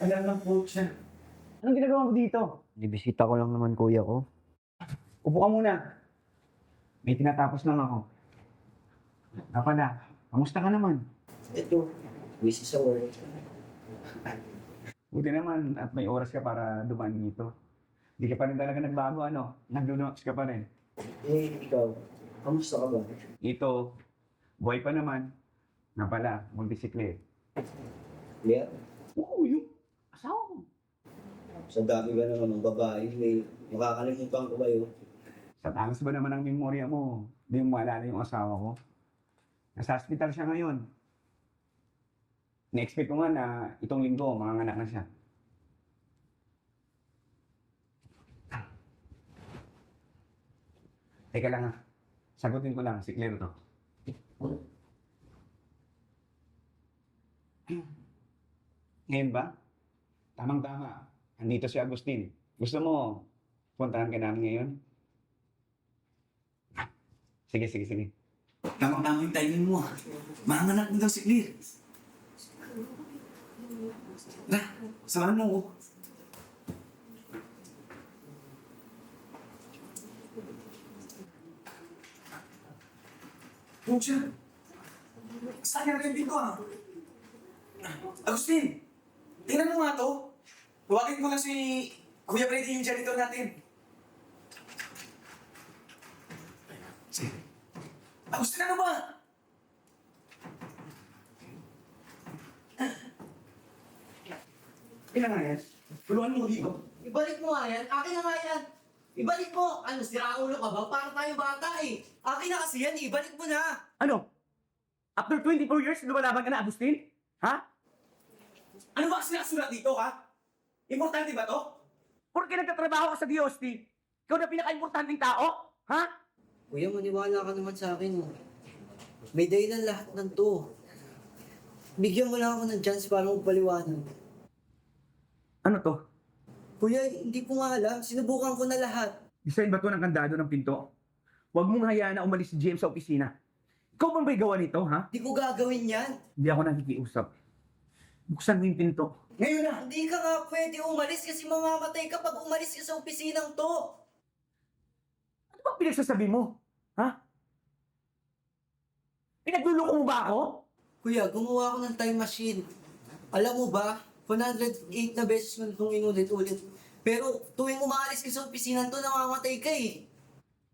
Alam ng coach siya. Anong ginagawa mo dito? Bibisita ko lang naman kuya ko. Upo ka muna. May tinatapos lang ako. Pala, kamusta ka naman? Ito, busy sa work. Buti naman at may oras ka para dumaan dito. Hindi ka pa rin talaga nagbago, ano? Naglunox ka pa rin. Ikaw, kamusta ka ba? Ito, buhay pa naman. Pala, magbisiklet. Yeah, Oo, yung asawa ko. sa dami ba naman ng babae, may makakalimutan ko ba yun? Sa talas ba naman ang memorya mo? Hindi mo maalala yung asawa ko? Nasa hospital siya ngayon. Na-expect ko nga na itong linggo, manganganak na siya. Teka lang ha. Sagutin ko lang, si Claire to. Ngayon ba? Tamang-tama. Andito si Agustin. Gusto mo, puntahan ka namin ngayon? Sige, sige, sige. Tamang-tama yung timing mo. Manganganak na daw si Claire. Tara, samahan mo ko. Pucha! Saan ka rin dito ah? Agustin! Tingnan mo nga to. Huwagin ko lang si Kuya Freddy yung janitor natin. Sige. Agustin, ano ba? Ilan nga yan? Tulungan mo dito. Ibalik mo nga yan. Akin na nga yan. Ibalik mo. Ano, sira ulo ka ba? Para tayo bata eh. Akin na kasi yan. Ibalik mo na. Ano? After 24 years, lumalaban ka na, Agustin? Ha? Ano ba kasi nakasulat dito, ha? Importante ba to? Porque nagtatrabaho ka sa DOST, ikaw na pinaka-importanting tao? Ha? Kuya, maniwala ka naman sa akin. May dahilan lahat ng to. Bigyan mo lang ako ng chance para magpaliwanag. Ano to? Kuya, hindi ko nga alam. Sinubukan ko na lahat. Design ba to ng kandado ng pinto? Huwag mong hayaan na umalis si James sa opisina. Ikaw ba may gawa nito, ha? Hindi ko gagawin yan. Hindi ako nakikiusap. Buksan mo yung pinto. Ngayon na! Hindi ka nga pwede umalis kasi mamamatay ka pag umalis ka sa opisinang to. Ano ba pinagsasabi mo? Ha? Pinagluloko mo ba ako? Kuya, gumawa ako ng time machine. Alam mo ba, 108 na beses mo itong inulit-ulit. Pero tuwing umaalis ka sa opisinang to, namamatay ka eh.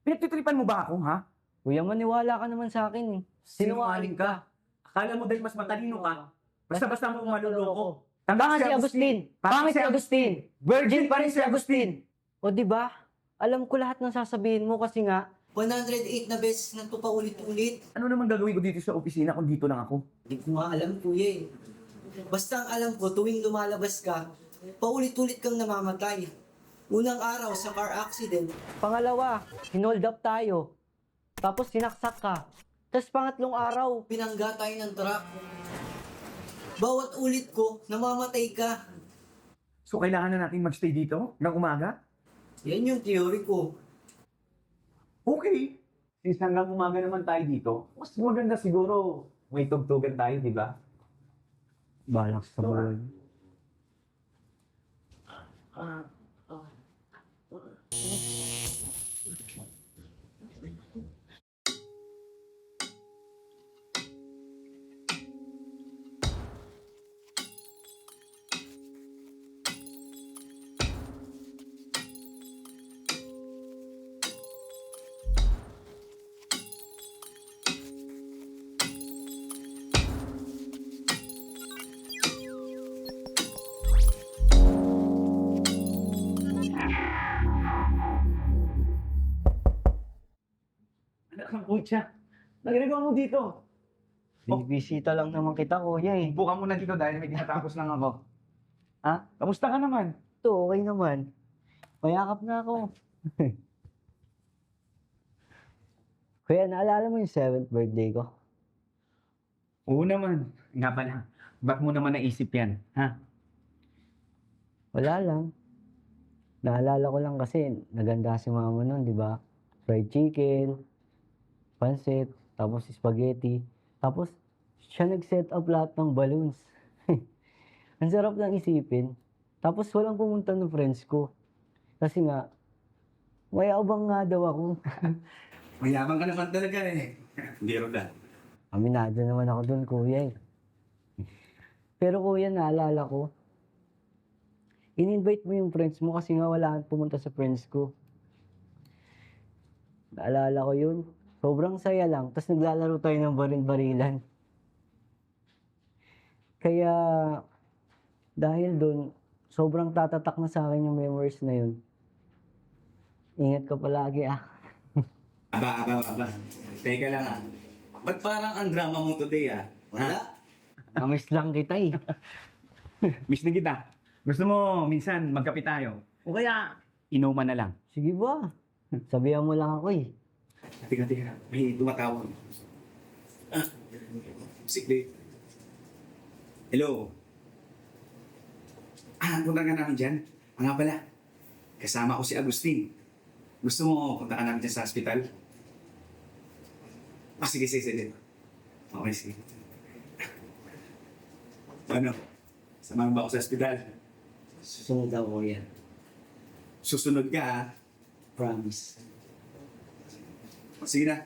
Pinagtitripan mo ba ako, ha? Kuya, maniwala ka naman sa akin eh. Sinungaling ka. Akala mo dahil mas matalino ka, basta-basta mo maluloko. Baka si Agustin! Pangit si Agustin! Virgin pa rin si Agustin! O di ba? Alam ko lahat ng sasabihin mo kasi nga, 108 na beses na ito pa ulit-ulit. Ano naman gagawin ko dito sa opisina kung dito lang ako? Hindi ko nga alam, kuya eh. Basta ang alam ko, tuwing lumalabas ka, paulit-ulit kang namamatay. Unang araw sa car accident, pangalawa, hinold up tayo. Tapos sinaksak ka. Tapos pangatlong araw, pinangga tayo ng truck. Bawat ulit ko, namamatay ka. So kailangan na natin magstay dito ng umaga? Yan yung theory ko. Okay. Since hanggang umaga naman tayo dito, mas maganda siguro may tugtugan tayo, di ba? balak sa buhay. Anak ng kutsa. Nagagawa mo dito. Bibisita lang naman kita, kuya eh. Upo ka muna dito dahil may tinatapos lang ako. Ha? Kamusta ka naman? Ito, okay naman. Mayakap na ako. Kuya, naalala mo yung 7th birthday ko? Oo naman. Nga pala. Ba't mo naman naisip yan? Ha? Wala lang. Naalala ko lang kasi naganda si mama nun, di ba? Fried chicken, pancit, tapos spaghetti. Tapos siya nag-set up lahat ng balloons. Ang sarap lang isipin. Tapos walang pumunta ng friends ko. Kasi nga, may abang nga daw ako. Mayabang ka naman talaga eh. Hindi Rodan. Aminado naman ako dun, kuya eh. Pero kuya, naalala ko, in-invite mo yung friends mo kasi nga wala kang pumunta sa friends ko. Naalala ko yun. Sobrang saya lang. Tapos naglalaro tayo ng baril-barilan. Kaya, dahil dun, sobrang tatatak na sa akin yung memories na yun. Ingat ka palagi ah. Aba. Teka lang ah. Ba't parang ang drama mo today ah? Wala. Namiss lang kita eh. Miss na kita. Gusto mo minsan magkape tayo? O kaya inuman na lang? Sige ba? Sabihan mo lang ako eh. Teka. May tumatawag. Ah, sikli. Hello. Punta ka namin dyan. Nga pala, kasama ko si Agustin. Gusto mo punta ka namin dyan sa hospital? Sige. Okay, sige. Ano? Samahan ba ako sa hospital? Susunod ako yan. Susunod ka ha? Promise. Sige na.